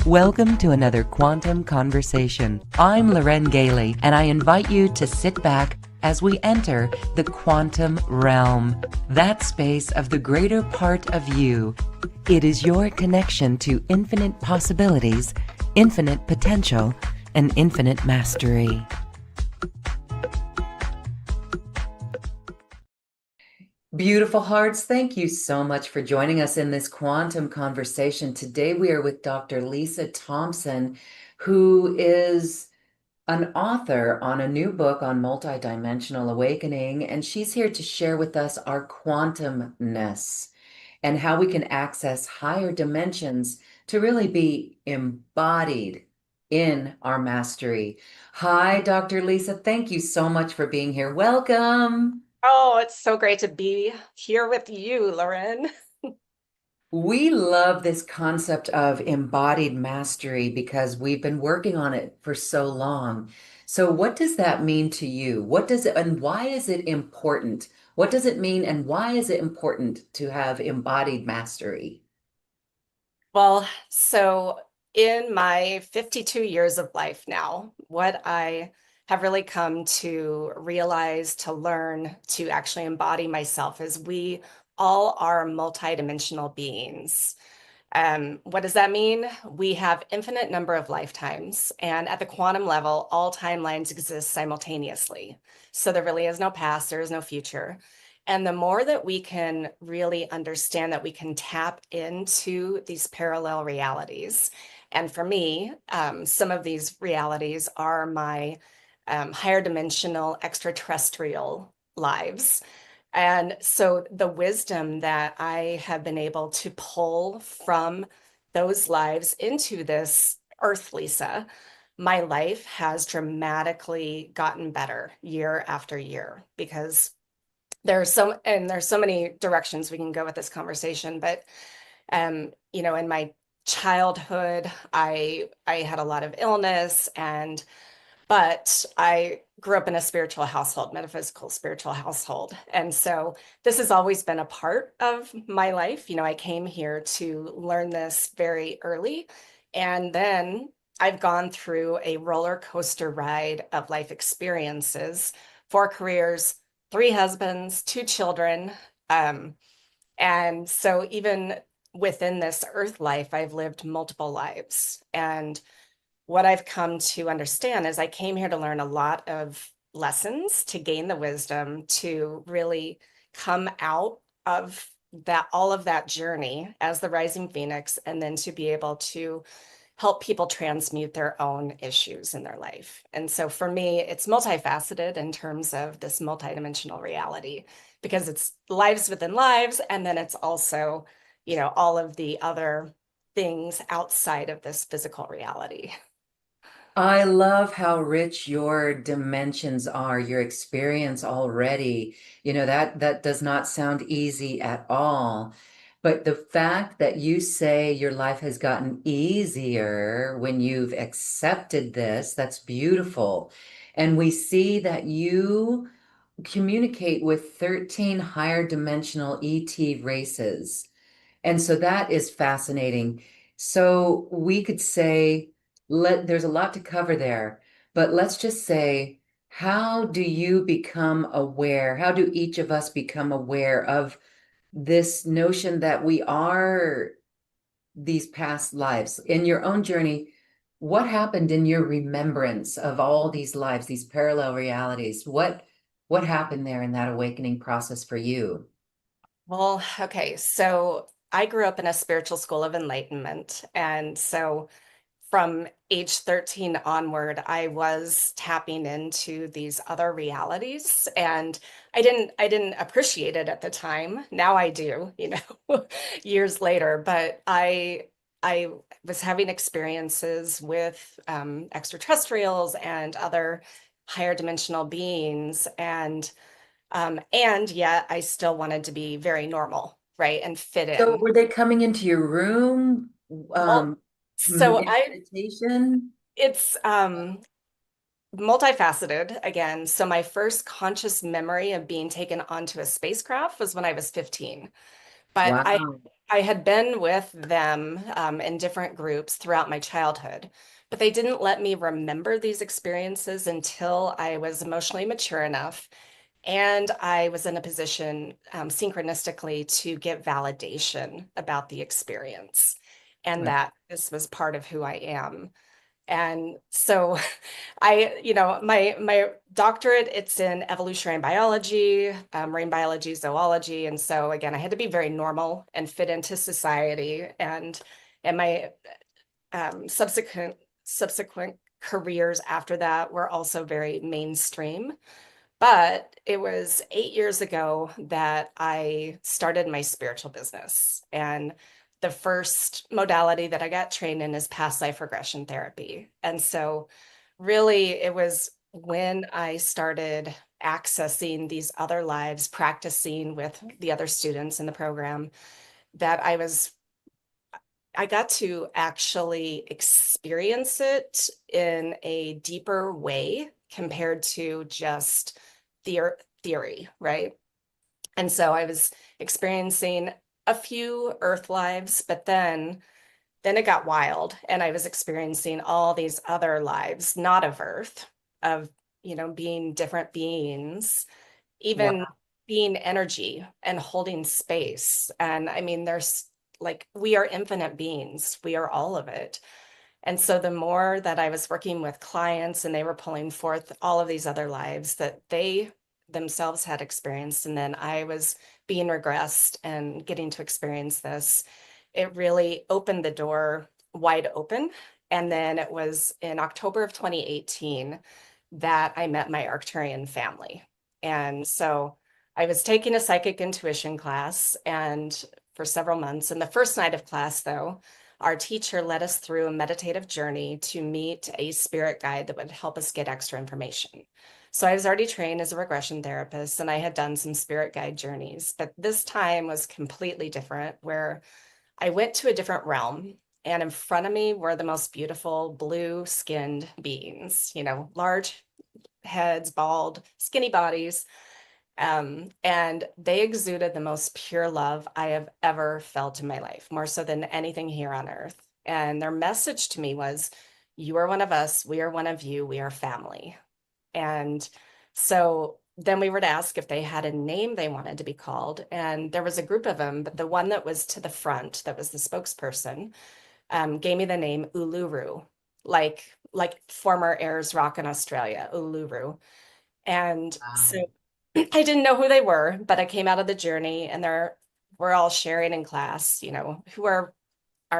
Welcome to another Quantum Conversation. I'm Loren Gayly, and I invite you to sit back as we enter the quantum realm, that space of the greater part of you. It is your connection to infinite possibilities, infinite potential, and infinite mastery. Beautiful hearts, thank you so much for joining us in this quantum conversation. Today we are with Dr. Lisa Thompson, who is an author on a new book on multidimensional awakening, and she's here to share with us our quantumness and how we can access higher dimensions to really be embodied in our mastery. Hi, Dr. Lisa. Thank you so much for being here. Welcome. Oh, it's so great to be here with you, Loren. We love this concept of embodied mastery because we've been working on it for so long. So what does that mean to you? What does it, and why is it important? What does it mean, and why is it important to have embodied mastery? Well, so in my 52 years of life now, what I have really come to realize, to learn, to actually embody myself is we all are multidimensional beings. What does that mean? We have infinite number of lifetimes, and at the quantum level, all timelines exist simultaneously. So there really is no past, there is no future. And the more that we can really understand that we can tap into these parallel realities. And for me, some of these realities are my higher dimensional extraterrestrial lives. And so the wisdom that I have been able to pull from those lives into this Earth Lisa, my life has dramatically gotten better year after year because there's so many directions we can go with this conversation. But in my childhood, I had a lot of illness but I grew up in a spiritual household, metaphysical spiritual household. And so this has always been a part of my life. I came here to learn this very early. And then I've gone through a roller coaster ride of life experiences, 4 careers, 3 husbands, 2 children. And so even within this earth life, I've lived multiple lives. And what I've come to understand is I came here to learn a lot of lessons, to gain the wisdom, to really come out of that, all of that journey as the rising phoenix, and then to be able to help people transmute their own issues in their life. And so for me, it's multifaceted in terms of this multidimensional reality, because it's lives within lives, and then it's also, all of the other things outside of this physical reality. I love how rich your dimensions are, your experience already. That does not sound easy at all. But the fact that you say your life has gotten easier when you've accepted this, that's beautiful. And we see that you communicate with 13 higher dimensional ET races. And so that is fascinating. So we could say, there's a lot to cover there, but let's just say, how do you become aware? How do each of us become aware of this notion that we are these past lives? In your own journey, what happened in your remembrance of all these lives, these parallel realities? What happened there in that awakening process for you? Well, okay, so I grew up in a spiritual school of enlightenment. And so from age 13 onward, I was tapping into these other realities. And I didn't appreciate it at the time. Now I do, years later. But I was having experiences with extraterrestrials and other higher dimensional beings. And yet I still wanted to be very normal, right? And fit So in. were they coming into your room, Well, so in I meditation? it's multifaceted again. So my first conscious memory of being taken onto a spacecraft was when I was 15. But Wow. I had been with them in different groups throughout my childhood, but they didn't let me remember these experiences until I was emotionally mature enough and I was in a position synchronistically to get validation about the experience and Right. that this was part of who I am. And so my doctorate, it's in evolutionary biology, marine biology, zoology. And so again, I had to be very normal and fit into society. And my subsequent careers after that were also very mainstream. But it was 8 years ago that I started my spiritual business. And the first modality that I got trained in is past life regression therapy. And so, really, it was when I started accessing these other lives, practicing with the other students in the program, that I got to actually experience it in a deeper way compared to just theory, right? And so I was experiencing a few Earth lives, but then it got wild, and I was experiencing all these other lives, not of Earth, of being different beings, even Wow. being energy and holding space. And I mean, there's like we are infinite beings, we are all of it. And so the more that I was working with clients and they were pulling forth all of these other lives that they themselves had experienced, and then I was being regressed and getting to experience this, it really opened the door wide open. And then it was in October of 2018 that I met my Arcturian family. And so I was taking a psychic intuition class and for several months. And the first night of class, though, our teacher led us through a meditative journey to meet a spirit guide that would help us get extra information. So I was already trained as a regression therapist and I had done some spirit guide journeys, but this time was completely different where I went to a different realm and in front of me were the most beautiful blue skinned beings, large heads, bald, skinny bodies. And they exuded the most pure love I have ever felt in my life, more so than anything here on earth. And their message to me was, you are one of us, we are one of you, we are family. And so then we were to ask if they had a name they wanted to be called. And there was a group of them, but the one that was to the front, that was the spokesperson, gave me the name Uluru, like former Ayers Rock in Australia, Uluru. And so Wow. I didn't know who they were, but I came out of the journey and we're all sharing in class, who our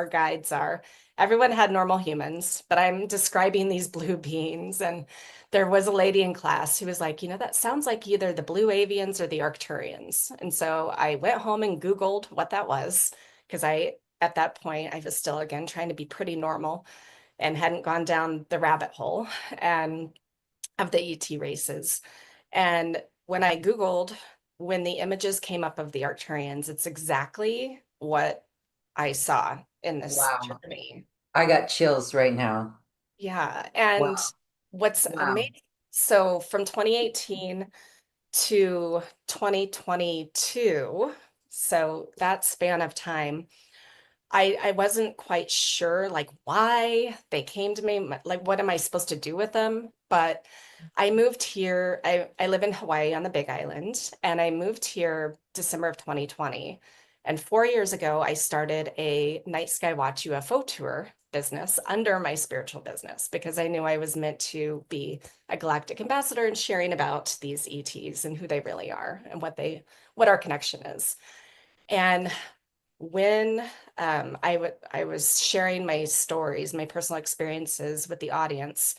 guides are. Everyone had normal humans, but I'm describing these blue beings. And there was a lady in class who was like, that sounds like either the blue avians or the Arcturians. And so I went home and Googled what that was, because at that point, I was still, again, trying to be pretty normal and hadn't gone down the rabbit hole and of the ET races. And when I Googled, when the images came up of the Arcturians, it's exactly what I saw in this Wow. journey. I got chills right now. Yeah. And Wow. what's Wow. amazing, so from 2018 to 2022, so that span of time, I wasn't quite sure like why they came to me, like what am I supposed to do with them? But I moved here. I live in Hawaii on the Big Island, and I moved here December of 2020. And 4 years ago, I started a night sky watch UFO tour business under my spiritual business because I knew I was meant to be a galactic ambassador and sharing about these ETs and who they really are and what our connection is. And when I was sharing my stories, my personal experiences with the audience,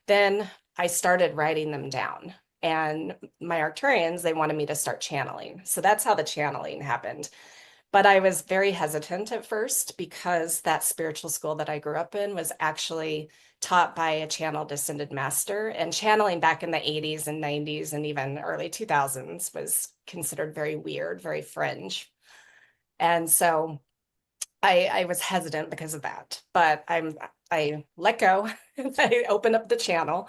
then I started writing them down. And my Arcturians, they wanted me to start channeling. So that's how the channeling happened. But I was very hesitant at first because that spiritual school that I grew up in was actually taught by a channeled ascended master. And channeling back in the 80s and 90s and even early 2000s was considered very weird, very fringe. And so I was hesitant because of that, but I let go. I opened up the channel.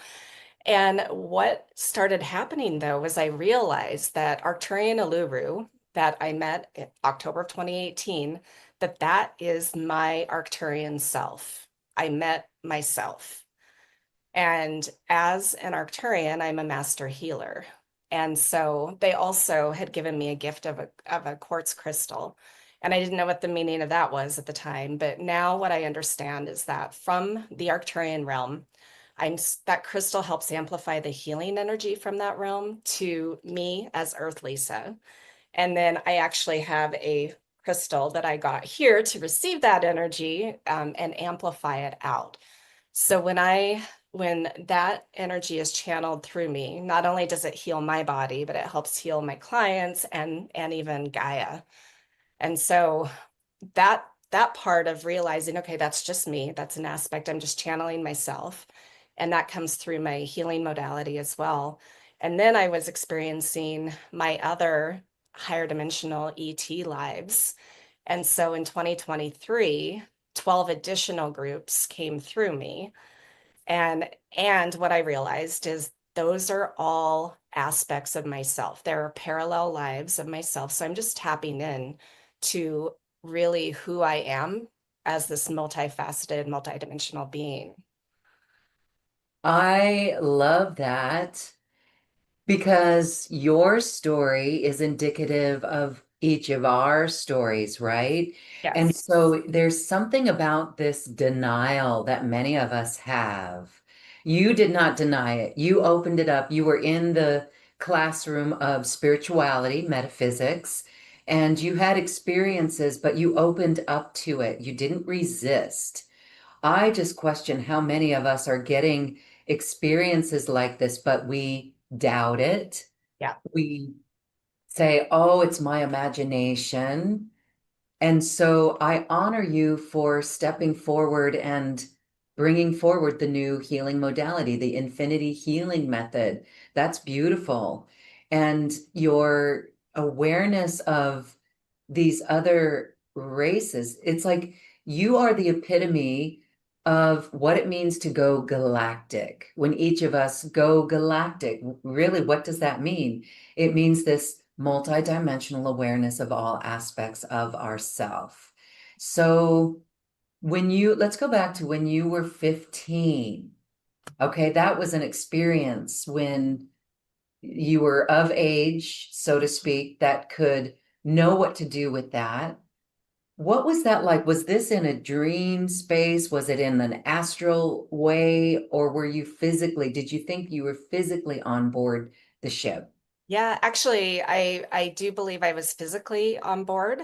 And what started happening though was I realized that Arcturian Uluru, that I met in October of 2018, that that is my Arcturian self. I met myself. And as an Arcturian, I'm a master healer. And so they also had given me a gift of a quartz crystal. And I didn't know what the meaning of that was at the time. But now what I understand is that from the Arcturian realm, that crystal helps amplify the healing energy from that realm to me as Earth Lisa. And then I actually have a crystal that I got here to receive that energy and amplify it out. So when that energy is channeled through me, not only does it heal my body, but it helps heal my clients and even Gaia. And so that part of realizing, okay, that's just me, that's an aspect, I'm just channeling myself. And that comes through my healing modality as well. And then I was experiencing my other higher dimensional ET lives. And so in 2023, 12 additional groups came through me. And what I realized is those are all aspects of myself. There are parallel lives of myself. So I'm just tapping in to really who I am as this multifaceted, multidimensional being. I love that. Because your story is indicative of each of our stories, right? And Yes. so there's something about this denial that many of us have. You did not deny it. You opened it up. You were in the classroom of spirituality, metaphysics, and you had experiences, but you opened up to it. You didn't resist. I just question how many of us are getting experiences like this, but we doubt it. Yeah. We say, oh, it's my imagination. And so I honor you for stepping forward and bringing forward the new healing modality, the infinity healing method. That's beautiful. And your awareness of these other races, it's like you are the epitome of what it means to go galactic. When each of us go galactic, really, what does that mean? It means this multidimensional awareness of all aspects of ourself. So let's go back to when you were 15. Okay, that was an experience when you were of age, so to speak, that could know what to do with that. What was that like? Was this in a dream space? Was it in an astral way? Or did you think you were physically on board the ship? Yeah, actually, I do believe I was physically on board.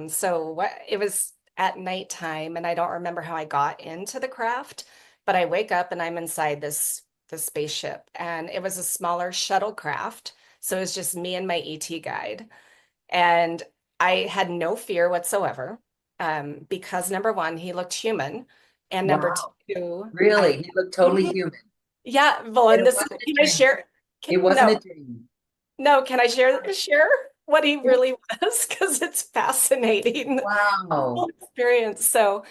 So what it was at nighttime, and I don't remember how I got into the craft, but I wake up and I'm inside this spaceship, and it was a smaller shuttlecraft. So it was just me and my ET guide, and I had no fear whatsoever, because number one, he looked human, and number Wow, two, really? He looked totally Mhm. human. Yeah, well, And and it this is, wasn't a can I dream. share? It wasn't a No. dream. No, can I share what he really was? Because it's fascinating, the whole Wow. experience. So,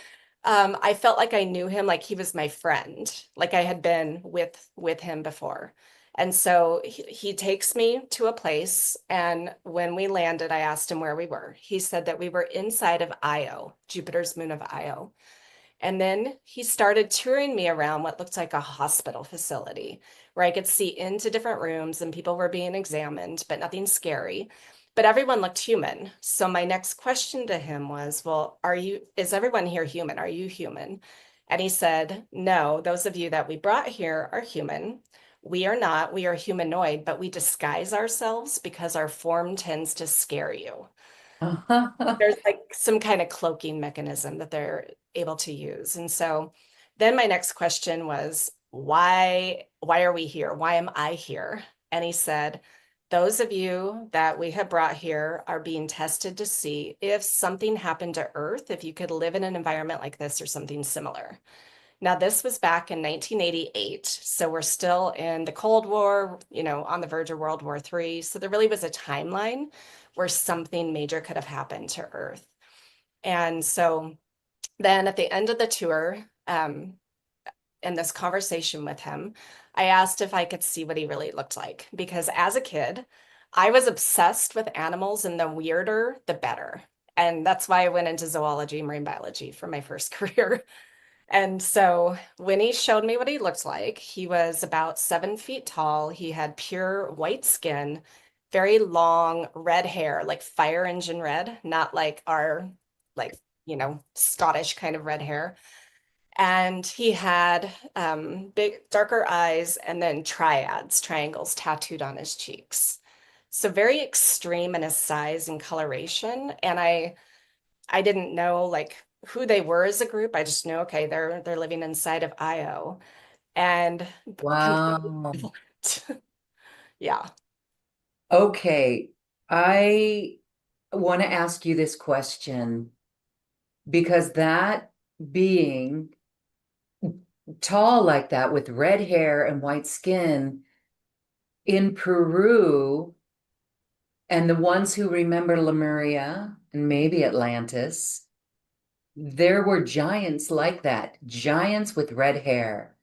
I felt like I knew him, like he was my friend, like I had been with him before. And so he takes me to a place, and when we landed, I asked him where we were. He said that we were inside of Io, Jupiter's moon of Io. And then he started touring me around what looked like a hospital facility where I could see into different rooms and people were being examined, but nothing scary. But everyone looked human. So my next question to him was, well, is everyone here human? Are you human? And he said, no, those of you that we brought here are human. We are not. We are humanoid, but we disguise ourselves because our form tends to scare you. There's like some kind of cloaking mechanism that they're able to use. And so then my next question was, why are we here? Why am I here? And he said, those of you that we have brought here are being tested to see if something happened to Earth, if you could live in an environment like this or something similar. Now, this was back in 1988. So we're still in the Cold War, on the verge of World War III. So there really was a timeline where something major could have happened to Earth. And so then at the end of the tour, in this conversation with him, I asked if I could see what he really looked like. Because as a kid, I was obsessed with animals, and the weirder, the better. And that's why I went into zoology, marine biology for my first career. And so when he showed me what he looked like, he was about 7 feet tall. He had pure white skin, very long red hair, like fire engine red, not like our, like, Scottish kind of red hair. And he had big, darker eyes and then triads, triangles tattooed on his cheeks. So very extreme in his size and coloration. And I didn't know like who they were as a group. I just knew, okay, they're living inside of Io and completely Wow. different. Yeah. Okay. I want to ask you this question because that being tall like that with red hair and white skin in Peru, and the ones who remember Lemuria and maybe Atlantis, there were giants like that, giants with red hair.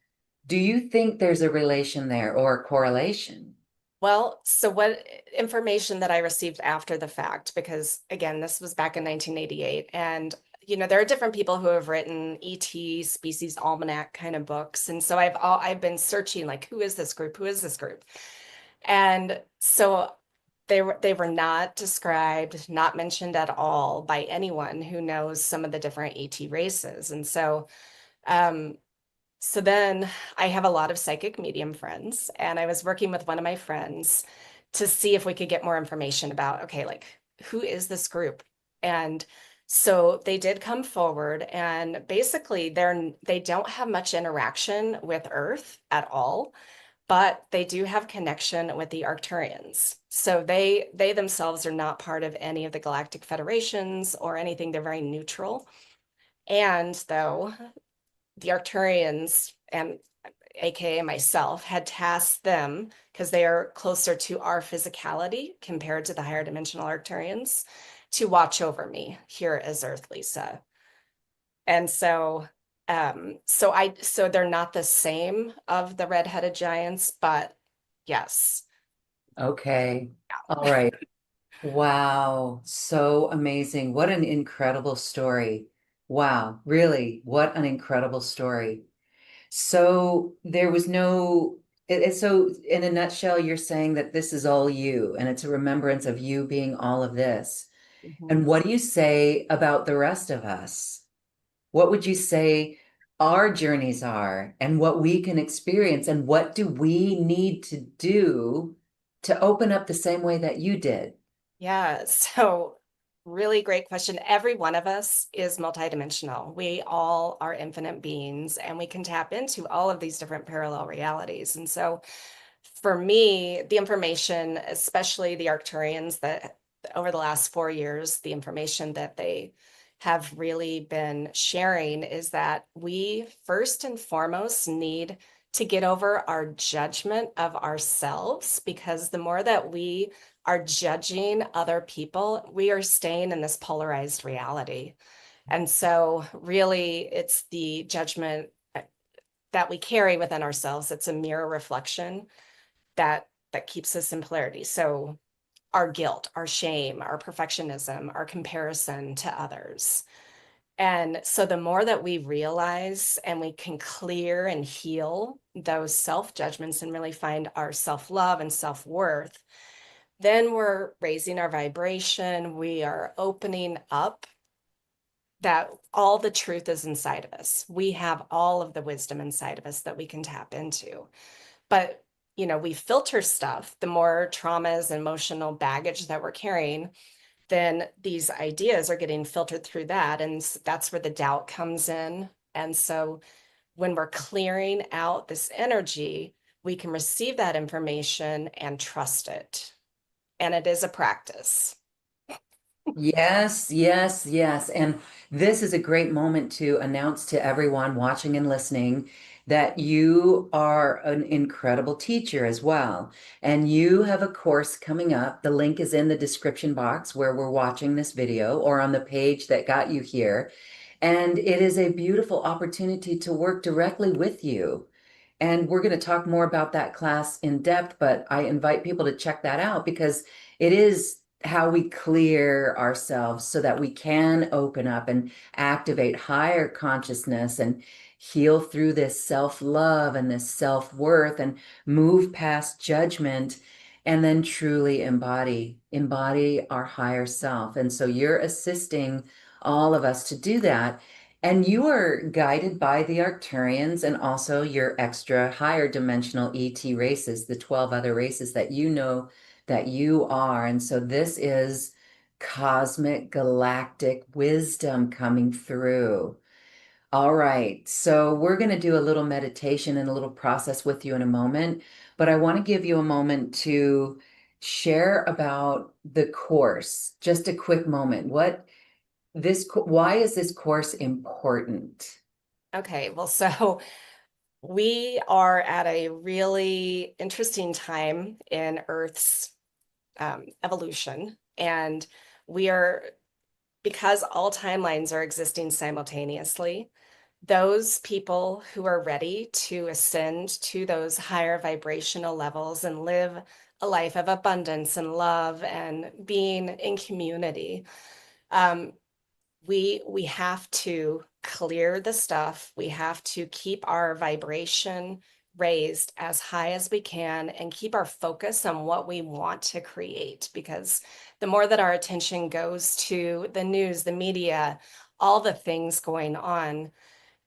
Do you think there's a relation there or a correlation? Well, so what information that I received after the fact, because again, this was back in 1988, and there are different people who have written ET, Species Almanac kind of books, and so I've been searching like, who is this group? Who is this group? And so they were not described, not mentioned at all by anyone who knows some of the different ET races, and um, so then I have a lot of psychic medium friends, and I was working with one of my friends to see if we could get more information about, okay, like who is this group? And so they did come forward, and basically they don't have much interaction with Earth at all, but they do have connection with the Arcturians. So they themselves are not part of any of the galactic federations or anything. They're very neutral. And though the Arcturians and aka myself had tasked them because they are closer to our physicality compared to the higher dimensional Arcturians to watch over me here as Earth Lisa. And so they're not the same of the red-headed giants, but yes. Okay. All right. Wow. So amazing. What an incredible story. Wow. Really, what an incredible story. So there was no, so in a nutshell, you're saying that this is all you and it's a remembrance of you being all of this. Mhm. And what do you say about the rest of us? What would you say our journeys are and what we can experience and what do we need to do to open up the same way that you did? Yeah, so really great question. Every one of us is multidimensional. We all are infinite beings, and we can tap into all of these different parallel realities. And so for me, the information, especially the Arcturians, that over the last 4 years, the information that they have really been sharing is that we first and foremost need to get over our judgment of ourselves, because the more that we are judging other people, we are staying in this polarized reality. And so, really, it's the judgment that we carry within ourselves. It's a mirror reflection that keeps us in polarity. So our guilt, our shame, our perfectionism, our comparison to others. And so the more that we realize and we can clear and heal those self-judgments and really find our self-love and self-worth, then we're raising our vibration. We are opening up that all the truth is inside of us. We have all of the wisdom inside of us that we can tap into. But we filter stuff, the more traumas and emotional baggage that we're carrying, then these ideas are getting filtered through that. And that's where the doubt comes in. And so when we're clearing out this energy, we can receive that information and trust it. And it is a practice. Yes, yes, yes. And this is a great moment to announce to everyone watching and listening that you are an incredible teacher as well. And you have a course coming up. The link is in the description box where we're watching this video or on the page that got you here. And it is a beautiful opportunity to work directly with you And we're going to talk more about that class in depth, but I invite people to check that out because it is how we clear ourselves so that we can open up and activate higher consciousness and heal through this self-love and this self-worth and move past judgment and then truly embody our higher self. And so you're assisting all of us to do that. And you are guided by the Arcturians and also your extra higher dimensional ET races, the 12 other races that you know that you are. And so this is cosmic galactic wisdom coming through. All right. So we're going to do a little meditation and a little process with you in a moment, but I want to give you a moment to share about the course. Just a quick moment. Why is this course important? Okay, well, so we are at a really interesting time in Earth's evolution, and we are, because all timelines are existing simultaneously, those people who are ready to ascend to those higher vibrational levels and live a life of abundance and love and being in community, um, we have to clear the stuff. We have to keep our vibration raised as high as we can and keep our focus on what we want to create, because the more that our attention goes to the news, the media, all the things going on,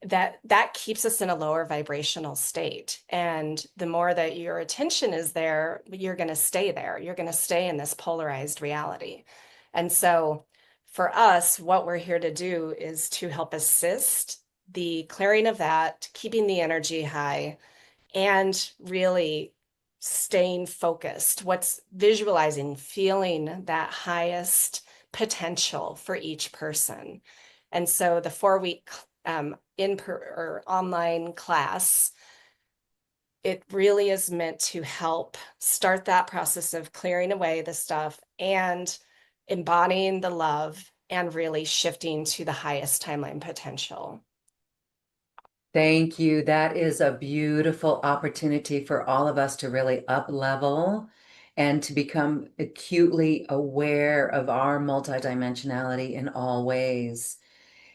that keeps us in a lower vibrational state. And the more that your attention is there, you're going to stay there. You're going to stay in this polarized reality. And so for us, what we're here to do is to help assist the clearing of that, keeping the energy high, and really staying focused. What's visualizing, feeling that highest potential for each person. And so the 4-week or online class, it really is meant to help start that process of clearing away the stuff and embodying the love and really shifting to the highest timeline potential. Thank you. That is a beautiful opportunity for all of us to really up level and to become acutely aware of our multidimensionality in all ways.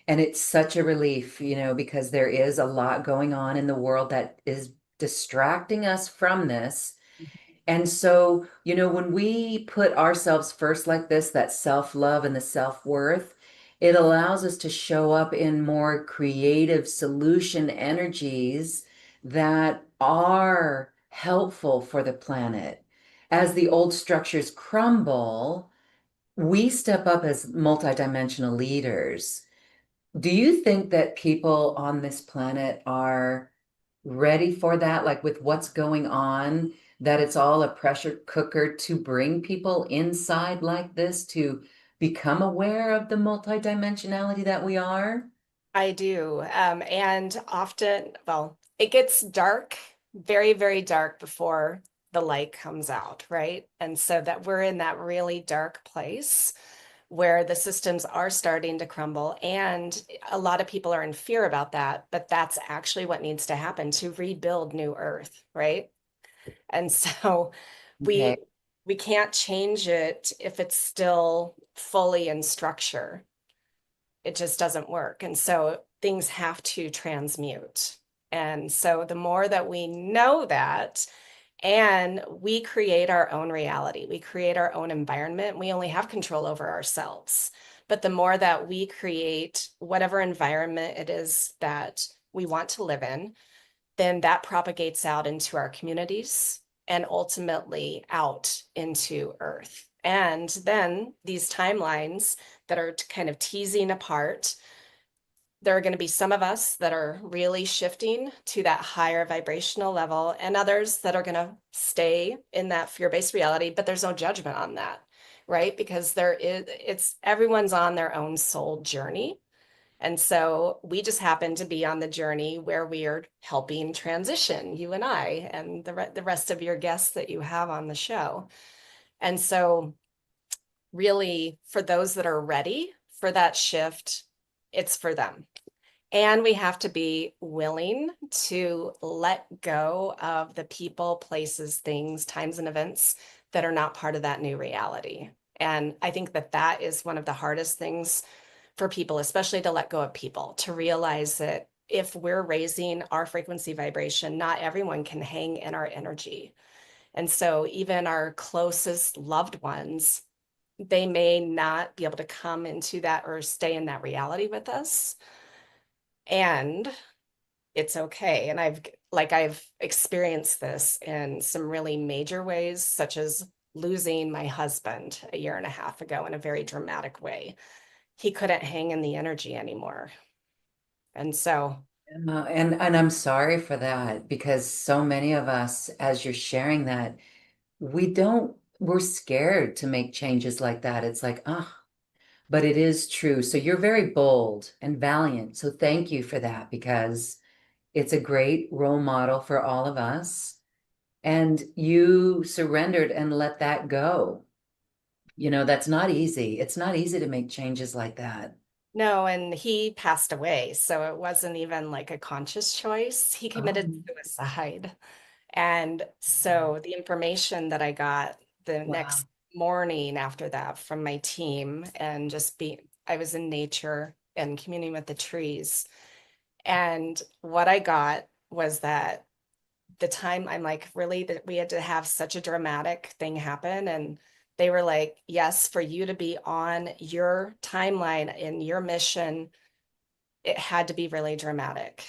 And it's such a relief, because there is a lot going on in the world that is distracting us from this. And so, when we put ourselves first like this, that self-love and the self-worth, it allows us to show up in more creative solution energies that are helpful for the planet. As the old structures crumble, we step up as multidimensional leaders. Do you think that people on this planet are ready for that? Like with what's going on, that it's all a pressure cooker to bring people inside like this to become aware of the multidimensionality that we are? I do. And often, well, it gets dark, very, very dark before the light comes out, right? And so that we're in that really dark place where the systems are starting to crumble. And a lot of people are in fear about that, but that's actually what needs to happen to rebuild New Earth, right? And so Okay. we we can't change it if it's still fully in structure. It just doesn't work. And so things have to transmute. And so the more that we know that, and we create our own reality, we create our own environment, we only have control over ourselves. But the more that we create whatever environment it is that we want to live in, then that propagates out into our communities and ultimately out into Earth. And then these timelines that are kind of teasing apart, there are going to be some of us that are really shifting to that higher vibrational level, and others that are going to stay in that fear-based reality, but there's no judgment on that, right? Because it's everyone's on their own soul journey. And so we just happen to be on the journey where we are helping transition, you and I, and the rest of your guests that you have on the show. And so, really, for those that are ready for that shift, it's for them. And we have to be willing to let go of the people, places, things, times, and events that are not part of that new reality. And I think that that is one of the hardest things for people, especially to let go of people, to realize that if we're raising our frequency vibration, not everyone can hang in our energy. And so even our closest loved ones, they may not be able to come into that or stay in that reality with us. And it's okay. And I've experienced this in some really major ways, such as losing my husband a year and a half ago in a very dramatic way. He couldn't hang in the energy anymore. And so, And I'm sorry for that because so many of us, as you're sharing that, we're scared to make changes like that. It's like, but it is true. So you're very bold and valiant. So thank you for that because it's a great role model for all of us. And you surrendered and let that go. That's not easy. It's not easy to make changes like that. no, and he passed away. So it wasn't even like a conscious choice. He Oh, committed suicide. And so the information that I got the wow. next morning after that from my team and I was in nature and communing with the trees. And what I got was that the time I'm like, really, that we had to have such a dramatic thing happen. And they were like, yes, for you to be on your timeline in your mission, it had to be really dramatic.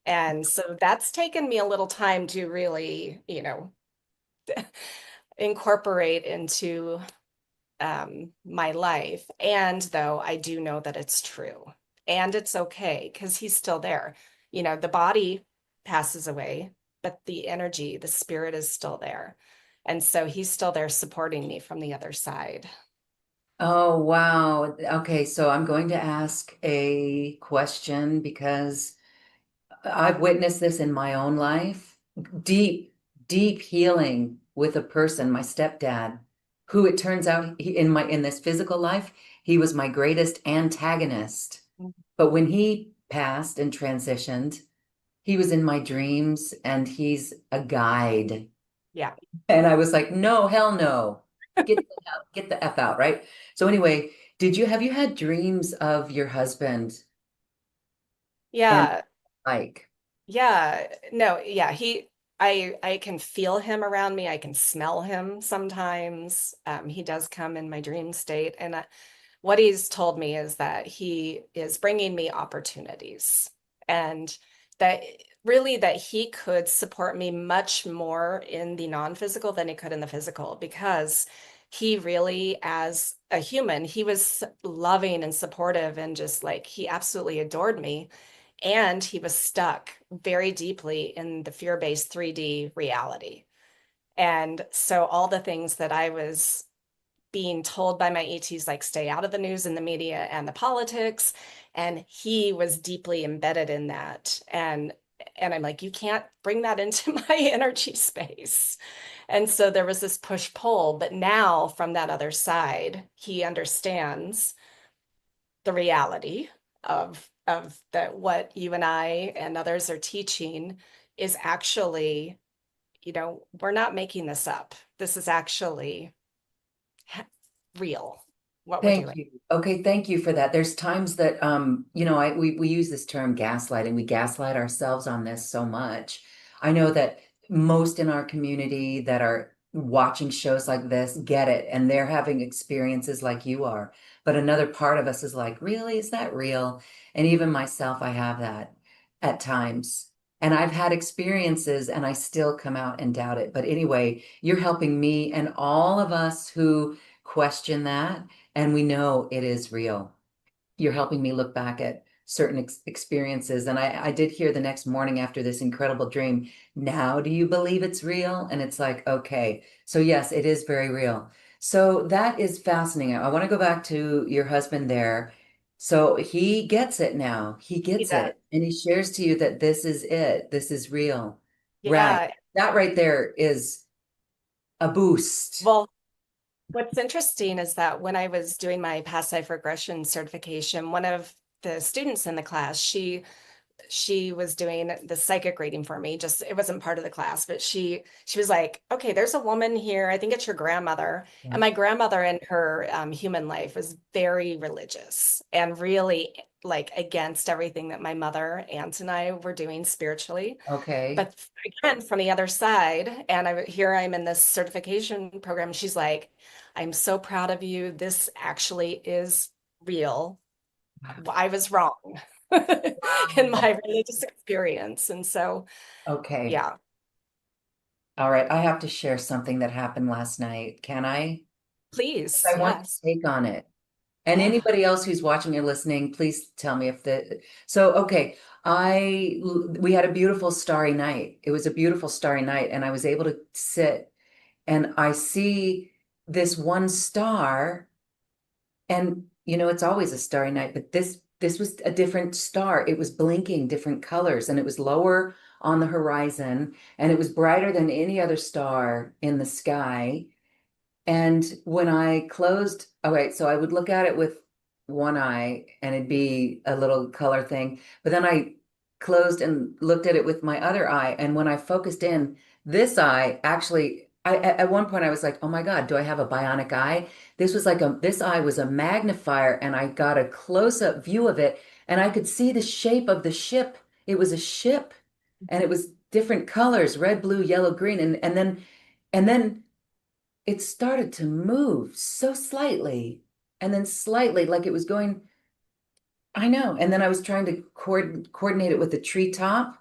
And so that's taken me a little time to really, incorporate into my life. And though I do know that it's true and it's okay because he's still there. The body passes away, but the energy, the spirit is still there. And so he's still there supporting me from the other side. Oh, wow. Okay, so I'm going to ask a question because I've witnessed this in my own life. Deep, deep healing with a person, my stepdad, who it turns out in this physical life, he was my greatest antagonist. But when he passed and transitioned, he was in my dreams and he's a guide. Yeah. And I was like, no, hell no. Get the F out, right? So anyway, have you had dreams of your husband and Yeah. like, Yeah, no, yeah, I can feel him around me. I can smell him sometimes. He does come in my dream state, and what he's told me is that he is bringing me opportunities, and that really that he could support me much more in the non-physical than he could in the physical because he really, as a human, he was loving and supportive and just like he absolutely adored me. And he was stuck very deeply in the fear-based 3D reality. And so all the things that I was being told by my ETs, like stay out of the news and the media and the politics, and he was deeply embedded in that. And I'm like, you can't bring that into my energy space. And so there was this push-pull, but now from that other side, he understands the reality of that what you and I and others are teaching is actually, we're not making this up. This is actually real, what we're thank doing. you. Okay, thank you for that. There's times that we use this term gaslighting. We gaslight ourselves on this so much. I know that most in our community that are watching shows like this get it and they're having experiences like you are. But another part of us is like, really? Is that real? And even myself, I have that at times. And I've had experiences and I still come out and doubt it. But anyway, you're helping me and all of us who question that and we know it is real. You're helping me look back at certain experiences. And I did hear the next morning after this incredible dream, now do you believe it's real? And it's like, okay. So yes, it is very real. So that is fascinating. I want to go back to your husband there. So he gets it now. He He gets does. it. And he shares to you that this is it. This is real. Right. Yeah. That right there is a boost. Well, what's interesting is that when I was doing my past life regression certification, one of the students in the class, she was doing the psychic reading for me. Just it wasn't part of the class, but she was like, okay, there's a woman here. I think it's your grandmother. Yeah. And my grandmother in her human life was very religious and really like against everything that my mother, aunt, and I were doing spiritually. Okay. But again, from the other side, and here I'm in this certification program. She's like, I'm so proud of you. This actually is real. I was wrong in Wow. my religious experience. And so, Okay. yeah, All right. I have to share something that happened last night. Can I? please, I want yes. to take on it. And Yeah. anybody else who's watching or listening, please tell me if so okay, we had a beautiful starry night. It was a beautiful starry night, and I was able to sit and I see this one star, and it's always a starry night, but this was a different star. It was blinking different colors, and it was lower on the horizon, and it was brighter than any other star in the sky. And when I closed, all right, so I would look at it with one eye and it'd be a little color thing. But then I closed and looked at it with my other eye. And when I focused in, this eye actually, at one point I was like, oh my God, do I have a bionic eye? This eye was a magnifier, and I got a close-up view of it, and I could see the shape of the ship. It was a ship, and it was different colors, red, blue, yellow, green. And then it started to move so slightly, and then slightly, like it was going. I know. And then I was trying to coordinate it with the treetop,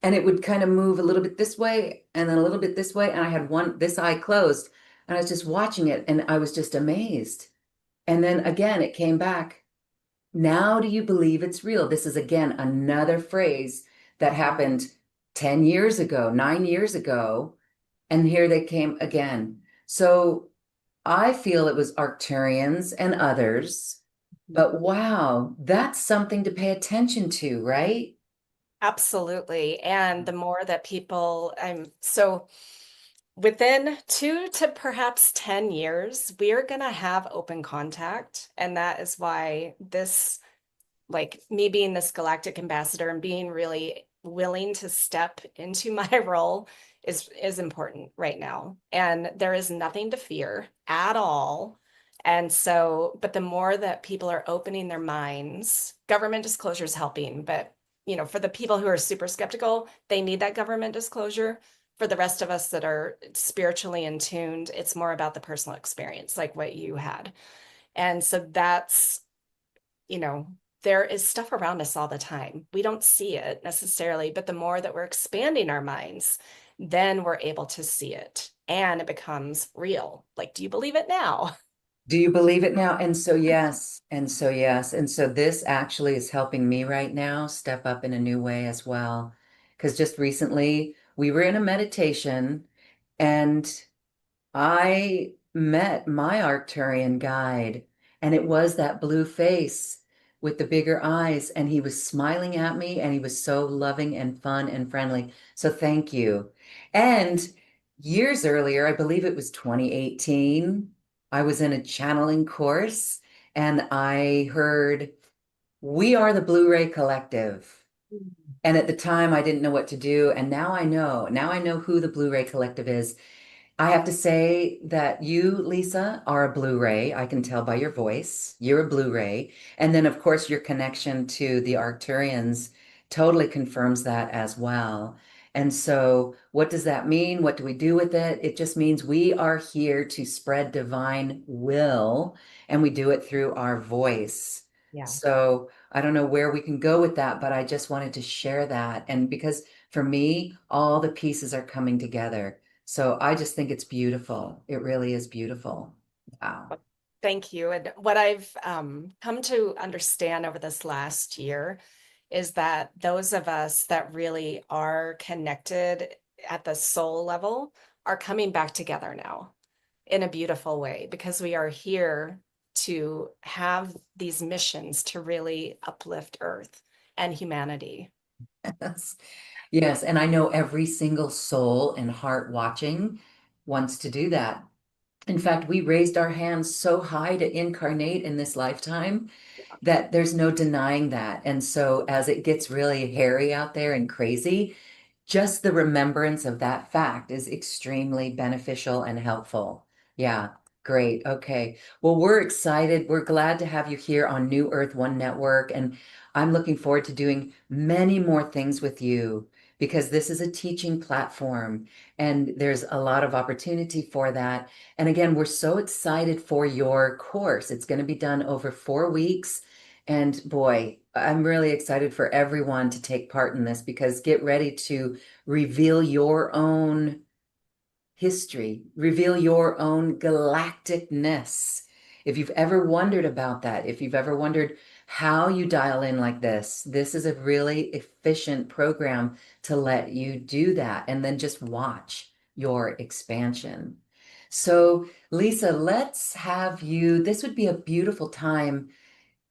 and it would kind of move a little bit this way and then a little bit this way. And I had this eye closed, and I was just watching it, and I was just amazed. And then again, it came back. Now, do you believe it's real? This is again another phrase that happened 10 years ago, 9 years ago. And here they came again. So I feel it was Arcturians and others, but wow, that's something to pay attention to, right? Absolutely. And the more that people, I'm so within 2 to perhaps 10 years, we are going to have open contact. And that is why this, like me being this galactic ambassador and being really willing to step into my role is important right now. And there is nothing to fear at all. And so, but the more that people are opening their minds, government disclosure is helping, but for the people who are super skeptical, they need that government disclosure. For the rest of us that are spiritually in tuned, it's more about the personal experience, like what you had. And so that's, you know, there is stuff around us all the time. We don't see it necessarily, but the more that we're expanding our minds, then we're able to see it and it becomes real. Like, do you believe it now? Do you believe it now? And so, yes. And so, yes. And so, this actually is helping me right now step up in a new way as well. Because just recently, we were in a meditation, and I met my Arcturian guide, and it was that blue face with the bigger eyes, and he was smiling at me, and he was so loving and fun and friendly. So thank you. And years earlier, I believe it was 2018, I was in a channeling course, and I heard, "We are the Blu-ray Collective." And at the time, I didn't know what to do. And now I know. Now I know who the Blu-ray Collective is. I have to say that you, Lisa, are a Blu-ray. I can tell by your voice. You're a Blu-ray. And then, of course, your connection to the Arcturians totally confirms that as well. And so, what does that mean? What do we do with it? It just means we are here to spread divine will, and we do it through our voice. Yeah. So, I don't know where we can go with that, but I just wanted to share that. And because for me, all the pieces are coming together. So I just think it's beautiful. It really is beautiful. Wow. Thank you. And what I've come to understand over this last year is that those of us that really are connected at the soul level are coming back together now in a beautiful way because we are here to have these missions to really uplift Earth and humanity. Yes. Yes. And I know every single soul and heart watching wants to do that. In fact, we raised our hands so high to incarnate in this lifetime that there's no denying that. And so as it gets really hairy out there and crazy, just the remembrance of that fact is extremely beneficial and helpful. Yeah, great. Okay. Well, we're excited. We're glad to have you here on New Earth One Network. And I'm looking forward to doing many more things with you because this is a teaching platform and there's a lot of opportunity for that. And again, we're so excited for your course. It's going to be done over 4 weeks. And boy, I'm really excited for everyone to take part in this because get ready to reveal your own history, reveal your own galacticness. If you've ever wondered about that, if you've ever wondered how you dial in like this is a really efficient program to let you do that and then just watch your expansion. So, Lisa, let's have you, this would be a beautiful time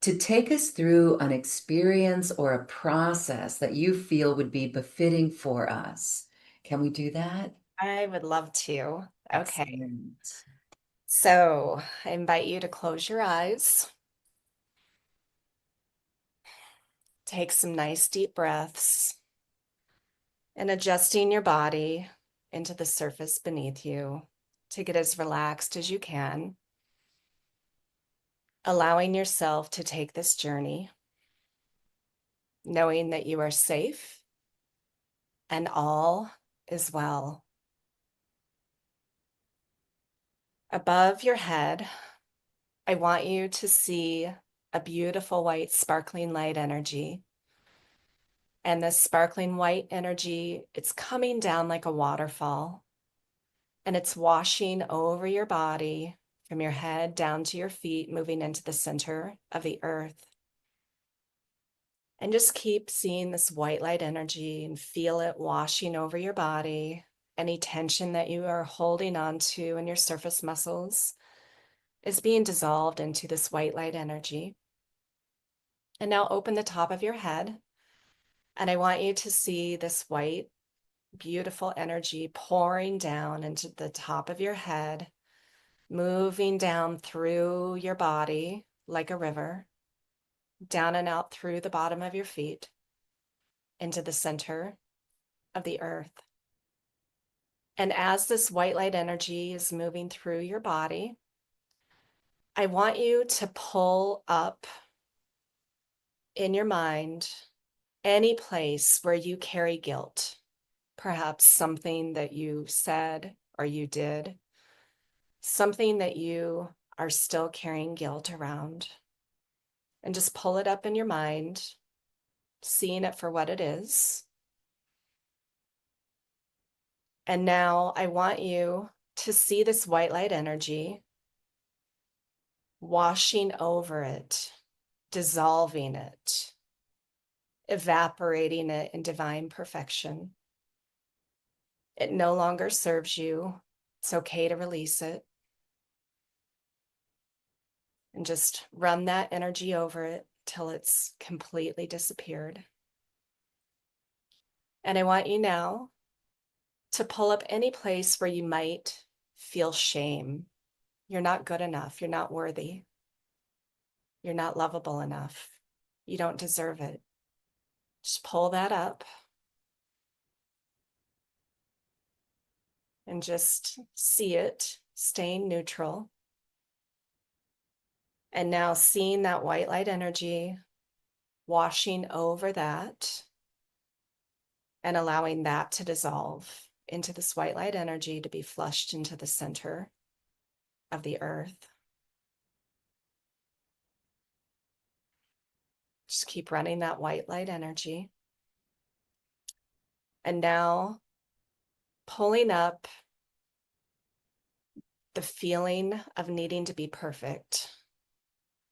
to take us through an experience or a process that you feel would be befitting for us. Can we do that? I would love to. Okay. Excellent. So I invite you to close your eyes, take some nice deep breaths, and adjusting your body into the surface beneath you to get as relaxed as you can, allowing yourself to take this journey, knowing that you are safe and all is well. Above your head, I want you to see a beautiful white sparkling light energy. And this sparkling white energy, it's coming down like a waterfall, and it's washing over your body from your head down to your feet, moving into the center of the earth. And just keep seeing this white light energy and feel it washing over your body. Any tension that you are holding on to in your surface muscles is being dissolved into this white light energy. And now open the top of your head. And I want you to see this white, beautiful energy pouring down into the top of your head, moving down through your body like a river, down and out through the bottom of your feet, into the center of the earth. And as this white light energy is moving through your body, I want you to pull up in your mind any place where you carry guilt, perhaps something that you said or you did, something that you are still carrying guilt around. And just pull it up in your mind, seeing it for what it is. And now I want you to see this white light energy washing over it, dissolving it, evaporating it in divine perfection. It no longer serves you. It's okay to release it. And just run that energy over it till it's completely disappeared. And I want you now to pull up any place where you might feel shame. You're not good enough. You're not worthy. You're not lovable enough. You don't deserve it. Just pull that up and just see it, staying neutral. And now seeing that white light energy washing over that and allowing that to dissolve into this white light energy to be flushed into the center of the earth. Just keep running that white light energy. And now pulling up the feeling of needing to be perfect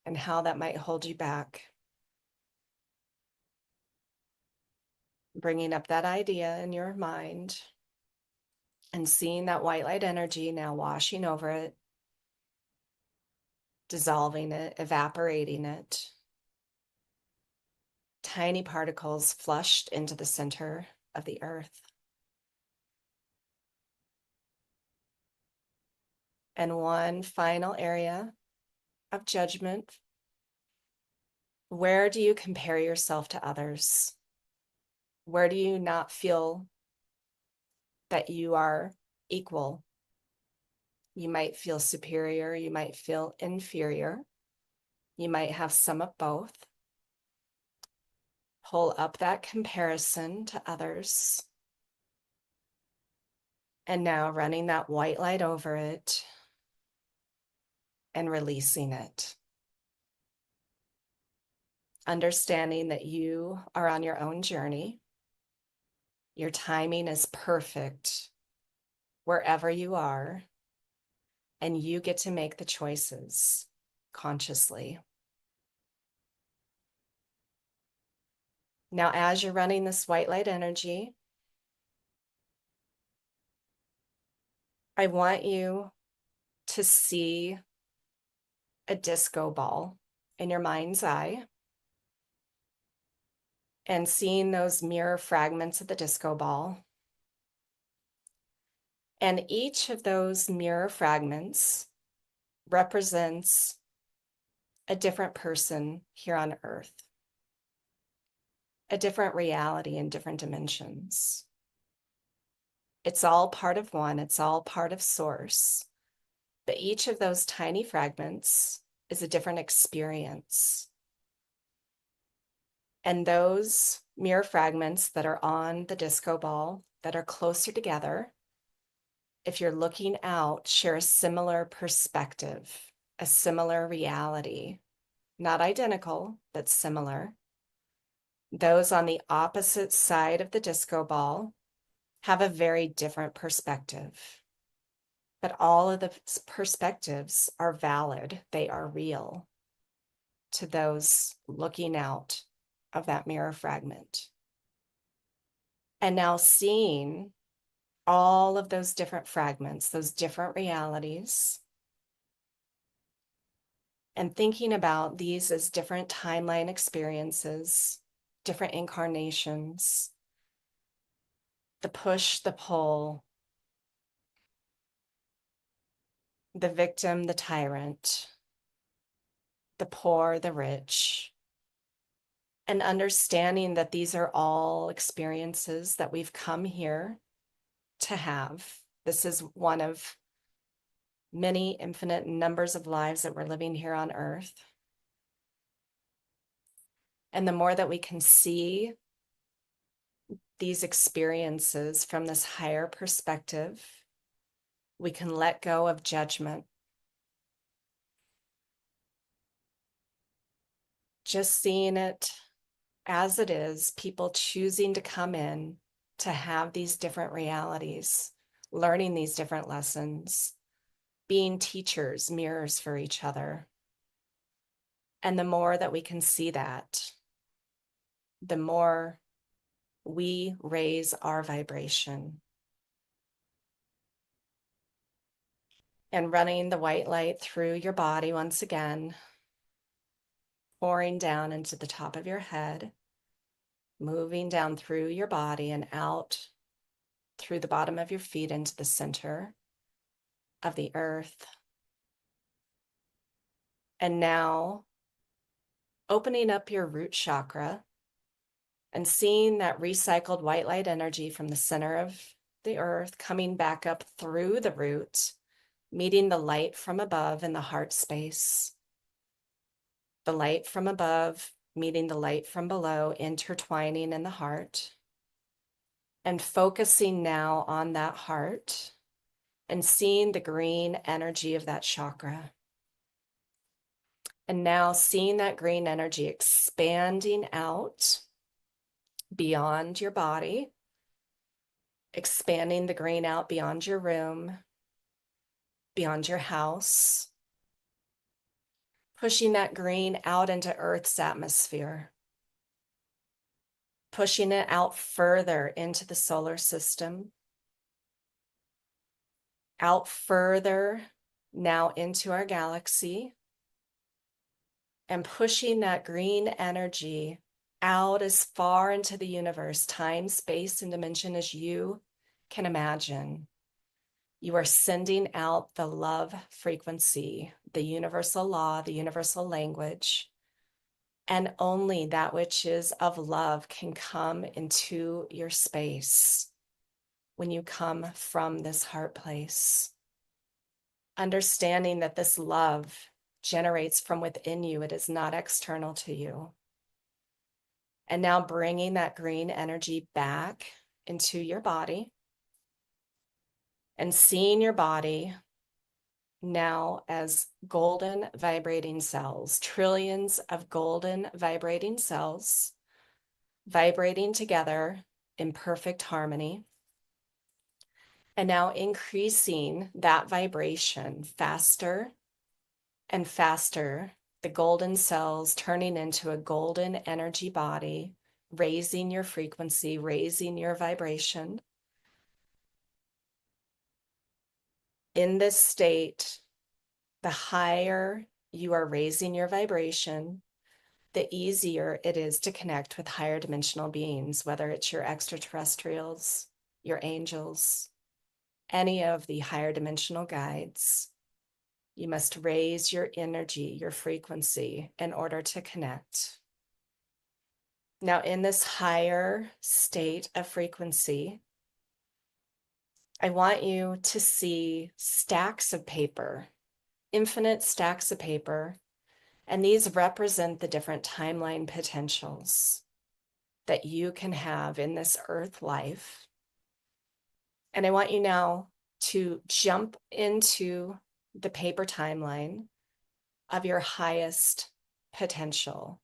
and how that might hold you back. Bringing up that idea in your mind and seeing that white light energy now washing over it, dissolving it, evaporating it. Tiny particles flushed into the center of the earth. And one final area of judgment. Where do you compare yourself to others? Where do you not feel that you are equal? You might feel superior, you might feel inferior, you might have some of both. Pull up that comparison to others. And now running that white light over it and releasing it. Understanding that you are on your own journey. Your timing is perfect wherever you are, and you get to make the choices consciously. Now, as you're running this white light energy, I want you to see a disco ball in your mind's eye, and seeing those mirror fragments of the disco ball. And each of those mirror fragments represents a different person here on Earth, a different reality in different dimensions. It's all part of one, it's all part of Source. But each of those tiny fragments is a different experience. And those mirror fragments that are on the disco ball that are closer together, if you're looking out, share a similar perspective, a similar reality, not identical, but similar. Those on the opposite side of the disco ball have a very different perspective. But all of the perspectives are valid, they are real to those looking out of that mirror fragment. And now seeing all of those different fragments, those different realities, and thinking about these as different timeline experiences, different incarnations, the push, the pull, the victim, the tyrant, the poor, the rich, and understanding that these are all experiences that we've come here to have. This is one of many infinite numbers of lives that we're living here on Earth. And the more that we can see these experiences from this higher perspective, we can let go of judgment. Just seeing it as it is, people choosing to come in to have these different realities, learning these different lessons, being teachers, mirrors for each other. And the more that we can see that, the more we raise our vibration. And running the white light through your body once again, pouring down into the top of your head, moving down through your body and out through the bottom of your feet into the center of the earth. And now opening up your root chakra and seeing that recycled white light energy from the center of the earth coming back up through the root, meeting the light from above in the heart space. The light from above meeting the light from below, intertwining in the heart. And focusing now on that heart and seeing the green energy of that chakra. And now seeing that green energy expanding out beyond your body, expanding the green out beyond your room, beyond your house, pushing that green out into Earth's atmosphere, pushing it out further into the solar system, out further now into our galaxy, and pushing that green energy out as far into the universe, time, space, and dimension as you can imagine. You are sending out the love frequency, the universal law, the universal language, and only that which is of love can come into your space when you come from this heart place. Understanding that this love generates from within you, it is not external to you. And now bringing that green energy back into your body and seeing your body now as golden vibrating cells, trillions of golden vibrating cells vibrating together in perfect harmony. And now increasing that vibration faster and faster, the golden cells turning into a golden energy body, raising your frequency, raising your vibration. In this state, the higher you are raising your vibration, the easier it is to connect with higher dimensional beings, whether it's your extraterrestrials, your angels, any of the higher dimensional guides. You must raise your energy, your frequency, in order to connect. Now, in this higher state of frequency, I want you to see stacks of paper, infinite stacks of paper, and these represent the different timeline potentials that you can have in this earth life. And I want you now to jump into the paper timeline of your highest potential,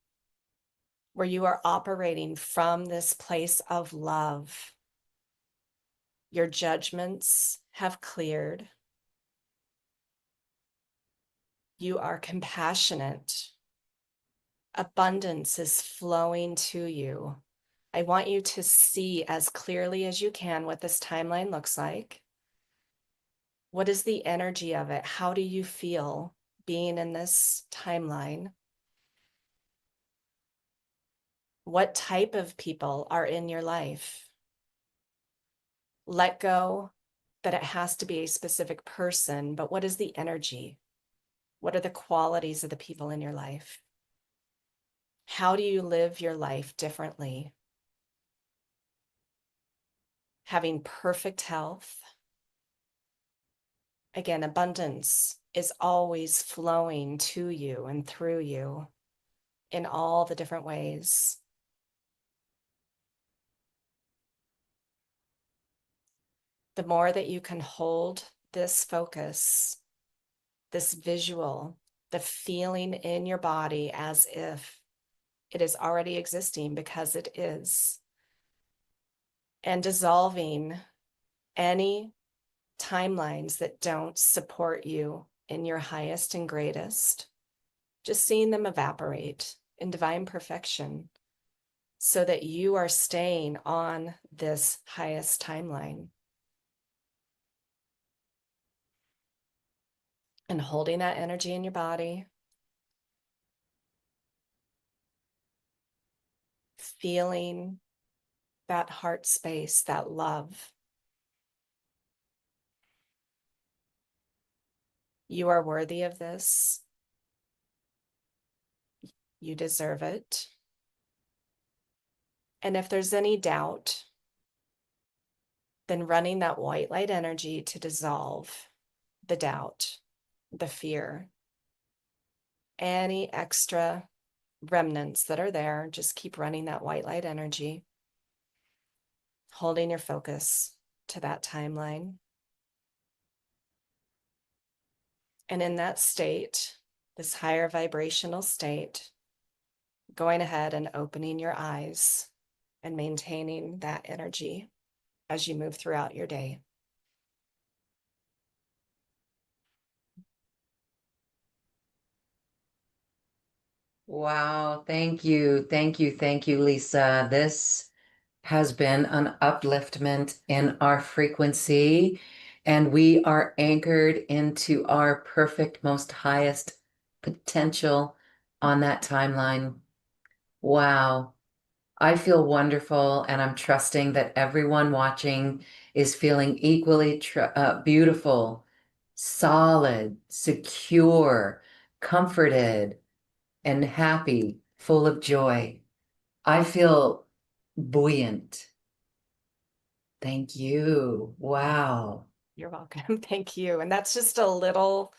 where you are operating from this place of love. Your judgments have cleared. You are compassionate. Abundance is flowing to you. I want you to see as clearly as you can what this timeline looks like. What is the energy of it? How do you feel being in this timeline? What type of people are in your life? Let go that it has to be a specific person, but what is the energy? What are the qualities of the people in your life? How do you live your life differently? Having perfect health. Again, abundance is always flowing to you and through you in all the different ways. The more that you can hold this focus, this visual, the feeling in your body as if it is already existing because it is, and dissolving any timelines that don't support you in your highest and greatest, just seeing them evaporate in divine perfection so that you are staying on this highest timeline. And holding that energy in your body, feeling that heart space, that love. You are worthy of this. You deserve it. And if there's any doubt, then running that white light energy to dissolve the doubt, the fear, any extra remnants that are there, just keep running that white light energy, holding your focus to that timeline. And in that state, this higher vibrational state, going ahead and opening your eyes and maintaining that energy as you move throughout your day. Wow, thank you. Thank you. Thank you, Lisa. This has been an upliftment in our frequency, and we are anchored into our perfect, most highest potential on that timeline. Wow. I feel wonderful, and I'm trusting that everyone watching is feeling equally beautiful, solid, secure, comforted, and happy, full of joy. I feel buoyant. Thank you. Wow. You're welcome. Thank you. And that's just a little